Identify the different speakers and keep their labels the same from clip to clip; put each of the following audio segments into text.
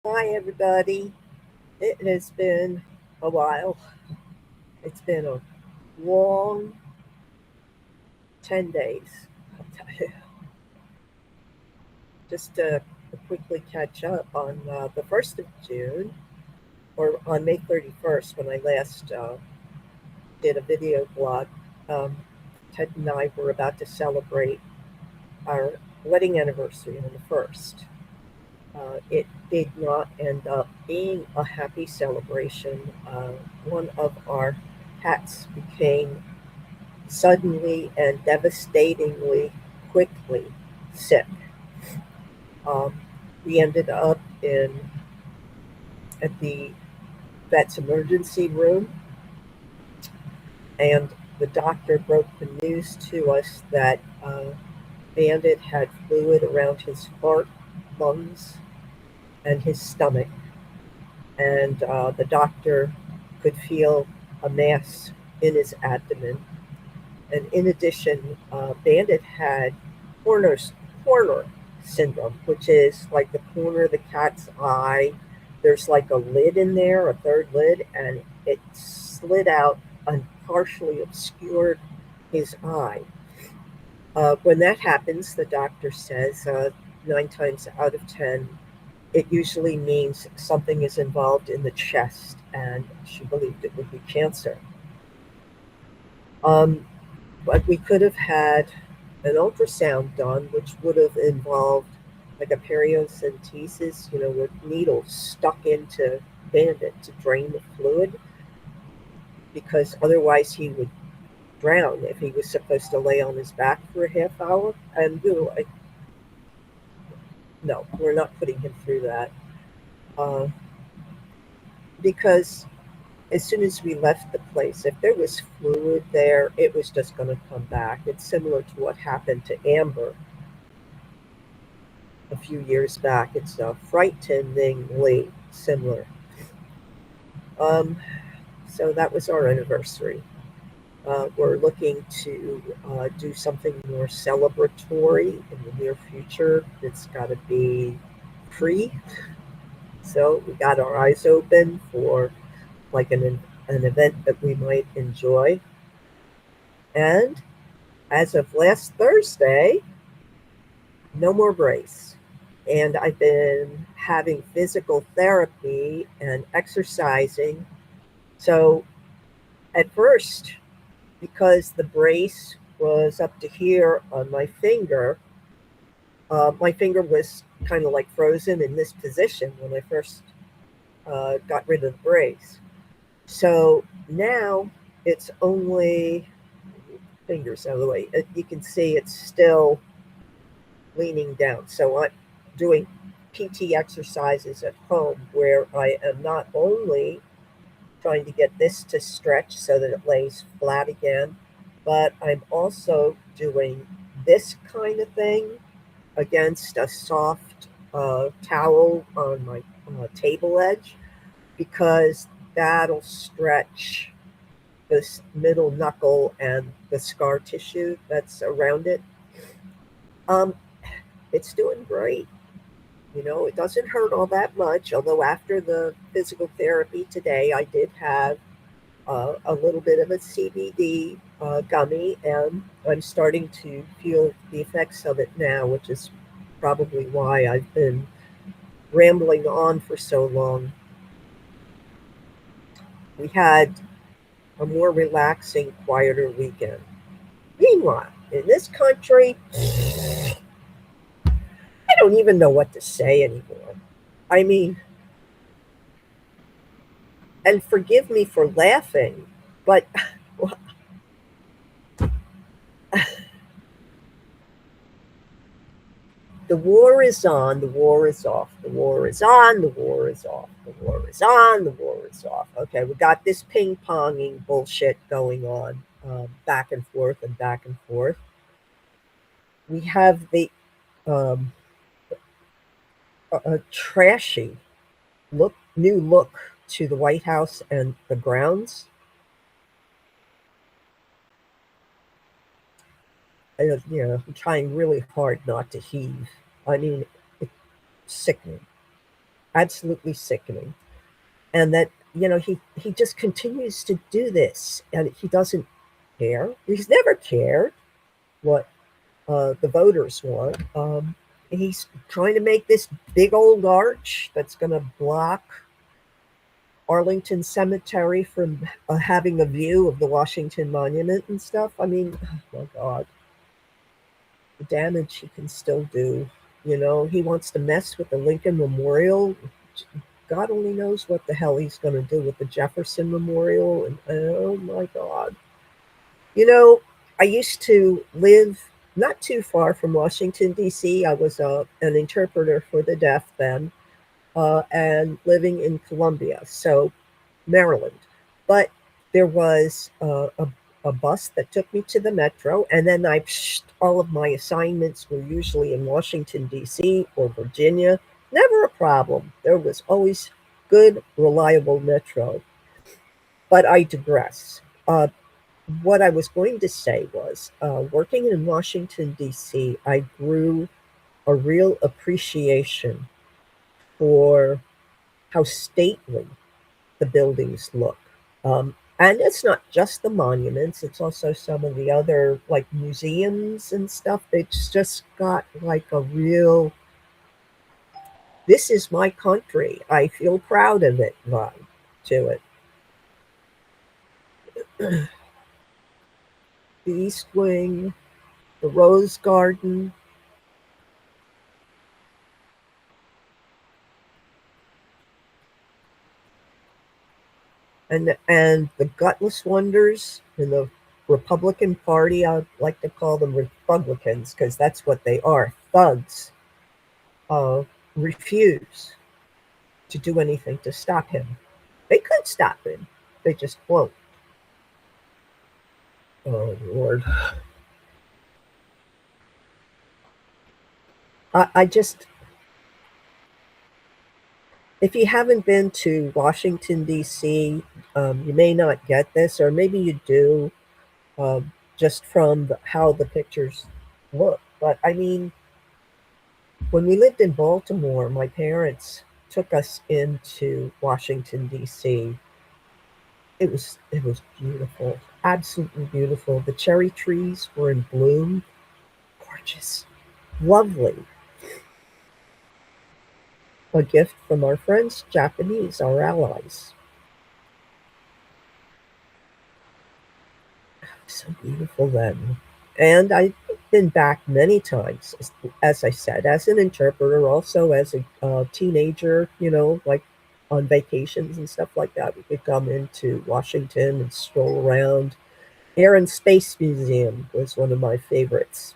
Speaker 1: Hi, everybody. It has been a while. It's been a long 10 days. I'll tell you. Just to quickly catch up on the 1st of June, or on May 31st, when I last did a video blog, um, Ted and I were about to celebrate our wedding anniversary on the 1st. It did not end up being a happy celebration. One of our cats became suddenly and devastatingly quickly sick. Um, we ended up in at the vet's emergency room, and the doctor broke the news to us that Bandit had fluid around his heart, lungs, and his stomach, and the doctor could feel a mass in his abdomen. And in addition, Bandit had Horner's Horner syndrome, which is like the corner of the cat's eye. There's like a lid in there, a third lid, and it slid out and partially obscured his eye. When that happens, the doctor says 9 times out of 10, it usually means something is involved in the chest, and she believed it would be cancer. Um, but we could have had an ultrasound done, which would have involved like a periocentesis, with needles stuck into Bandit to drain the fluid, because otherwise he would drown if he was supposed to lay on his back for a half hour. And we were like, no, we're not putting him through that. Uh, because as soon as we left the place, if there was fluid there, it was just going to come back. It's similar to what happened to Amber a few years back. It's frighteningly similar. Um, so that was our anniversary. We're looking to do something more celebratory in the near future. It's got to be free. So we got our eyes open for like an event that we might enjoy. And as of last Thursday, no more brace. And I've been having physical therapy and exercising. So at first, because the brace was up to here on my finger was kind of like frozen in this position when I first got rid of the brace. So now it's only fingers out of the way. You can see it's still leaning down. So I'm doing PT exercises at home where I am not only trying to get this to stretch so that it lays flat again, but I'm also doing this kind of thing against a soft towel on my table edge, because that'll stretch this middle knuckle and the scar tissue that's around it. Um, it's doing great. It doesn't hurt all that much, although after the physical therapy today, I did have a little bit of a CBD gummy, and I'm starting to feel the effects of it now, which is probably why I've been rambling on for so long. We had a more relaxing, quieter weekend. Meanwhile, in this country, I don't even know what to say anymore. I mean, and forgive me for laughing, but the war is on, the war is off, the war is on, the war is off, the war is on, the war is off. Okay, we got this ping ponging bullshit going on, back and forth and back and forth. We have the um, a trashy new look to the White House and the grounds. I'm trying really hard not to heave. I mean, it's sickening. absolutely sickening. And that, he just continues to do this, and he doesn't care. He's never cared what the voters want. He's trying to make this big old arch that's going to block Arlington Cemetery from having a view of the Washington Monument and stuff. I mean, oh my God, the damage he can still do. He wants to mess with the Lincoln Memorial. God only knows what the hell he's going to do with the Jefferson Memorial. And oh my God. You know, I used to live not too far from Washington, D.C. I was an interpreter for the deaf then, and living in Columbia, so Maryland. But there was a bus that took me to the metro, and then all of my assignments were usually in Washington, D.C. or Virginia. Never a problem. There was always good, reliable metro. But I digress. What I was going to say was, working in Washington, D.C., I grew a real appreciation for how stately the buildings look. And it's not just the monuments, it's also some of the other, like, museums and stuff. It's just got like a real, this is my country. I feel proud of it vibe to it. The East Wing, the Rose Garden, and the gutless wonders in the Republican Party. I like to call them Republicans because that's what they are, thugs. Refuse to do anything to stop him. They could stop him, they just won't. Oh Lord, I just, if you haven't been to Washington D.C., you may not get this, or maybe you do, just from how the pictures look. But I mean, when we lived in Baltimore, my parents took us into Washington D.C. It was beautiful, absolutely beautiful. The cherry trees were in bloom, gorgeous, lovely. A gift from our friends, Japanese, our allies. So beautiful then. And I've been back many times, as I said, as an interpreter, also as a teenager, like on vacations and stuff like that. We could come into Washington and stroll around. Air and Space Museum was one of my favorites.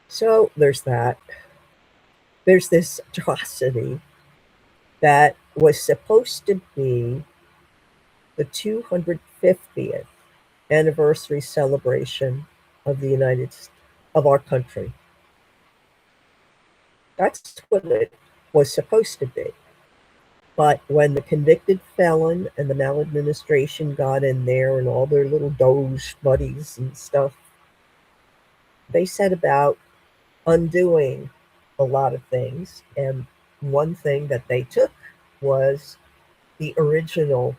Speaker 1: So there's that. There's this atrocity that was supposed to be the 250th anniversary celebration of the of our country. That's what it was supposed to be. But when the convicted felon and the maladministration got in there and all their little Doge buddies and stuff, they set about undoing a lot of things. And one thing that they took was the original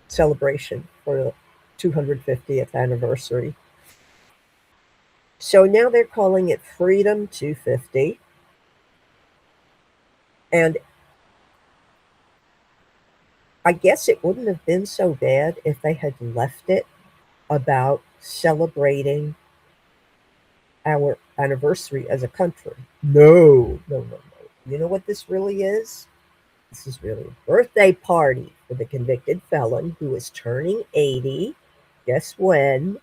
Speaker 1: celebration for the 250th anniversary. So now they're calling it Freedom 250. And I guess it wouldn't have been so bad if they had left it about celebrating our anniversary as a country. No, no, no, no. You know what this really is? This is really a birthday party for the convicted felon who is turning 80. Guess when?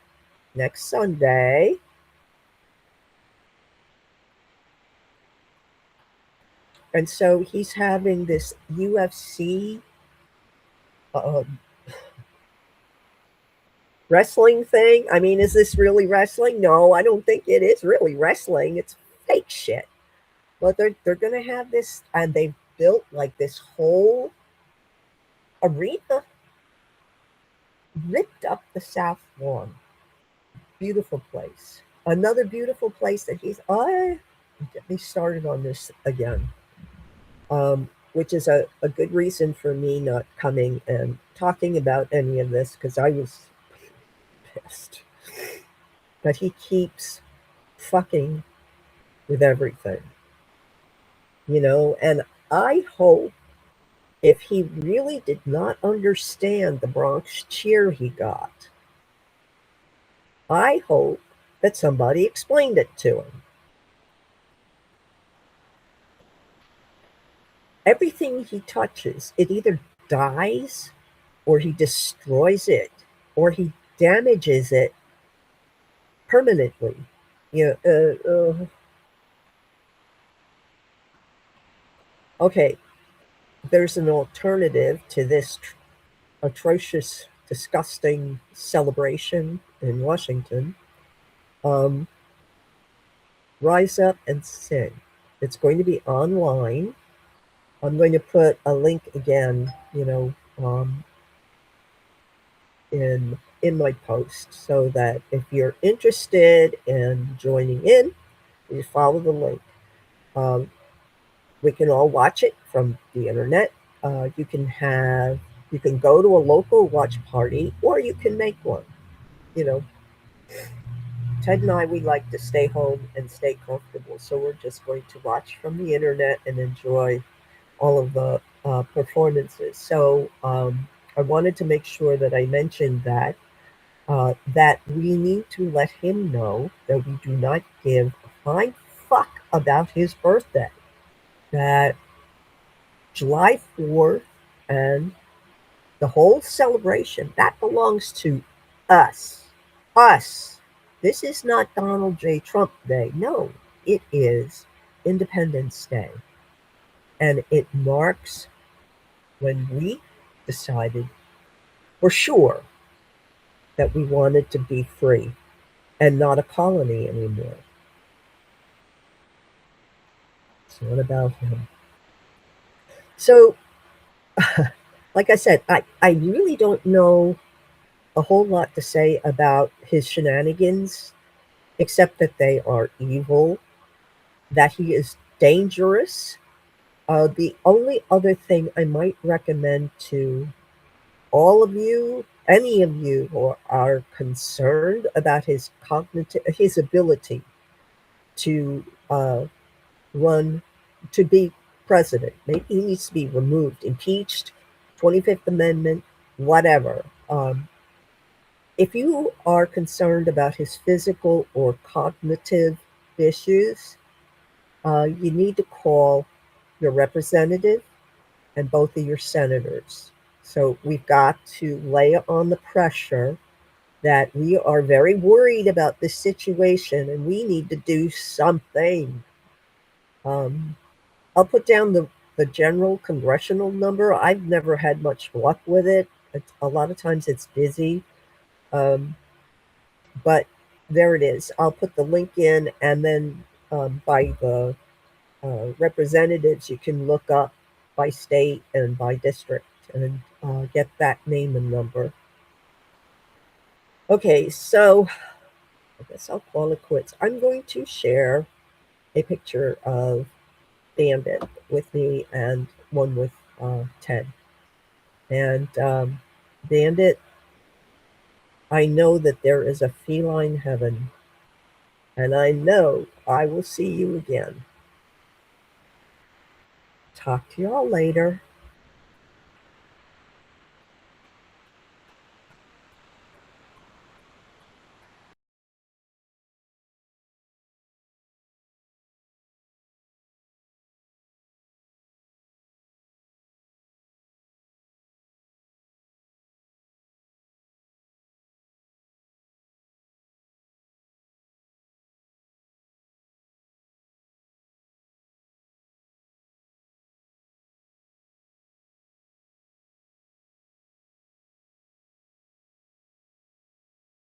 Speaker 1: Next Sunday. And so he's having this UFC uh, wrestling thing. I mean, is this really wrestling? No, I don't think it is really wrestling. It's fake shit. But they're gonna have this, and they've built like this whole arena, ripped up the South Lawn. Beautiful place. Another beautiful place that I get me started on this again, which is a good reason for me not coming and talking about any of this because I was pissed. But he keeps fucking with everything, and I hope if he really did not understand the Bronx cheer he got, I hope that somebody explained it to him. Everything he touches, it either dies or he destroys it or he damages it permanently. You know, okay, there's an alternative to this atrocious, disgusting celebration in Washington. Um, Rise up and sing. It's going to be online. I'm going to put a link again, in my post so that if you're interested in joining in, you follow the link. Um, we can all watch it from the internet. You can go to a local watch party, or you can make one. You know, Ted and I, we like to stay home and stay comfortable, so we're just going to watch from the internet and enjoy all of the performances. So I wanted to make sure that I mentioned that we need to let him know that we do not give a flying fuck about his birthday. That July 4th and the whole celebration, that belongs to us. Us. This is not Donald J. Trump Day. No, it is Independence Day. And it marks when we decided for sure that we wanted to be free and not a colony anymore. It's not about him. So, like I said, I really don't know a whole lot to say about his shenanigans, except that they are evil, that he is dangerous. The only other thing I might recommend to all of you, any of you who are concerned about his ability to run, to be president. Maybe he needs to be removed, impeached, 25th Amendment, whatever. If you are concerned about his physical or cognitive issues, you need to call your representative and both of your senators. So we've got to lay on the pressure that we are very worried about this situation and we need to do something. Um, I'll put down the general congressional number. I've never had much luck with it. A lot of times it's busy. Um, but there it is. I'll put the link in, and then by the representatives, you can look up by state and by district and get that name and number. Okay, so I guess I'll call it quits. I'm going to share a picture of Bandit with me and one with Ted. And Bandit, I know that there is a feline heaven, and I know I will see you again. Talk to y'all later.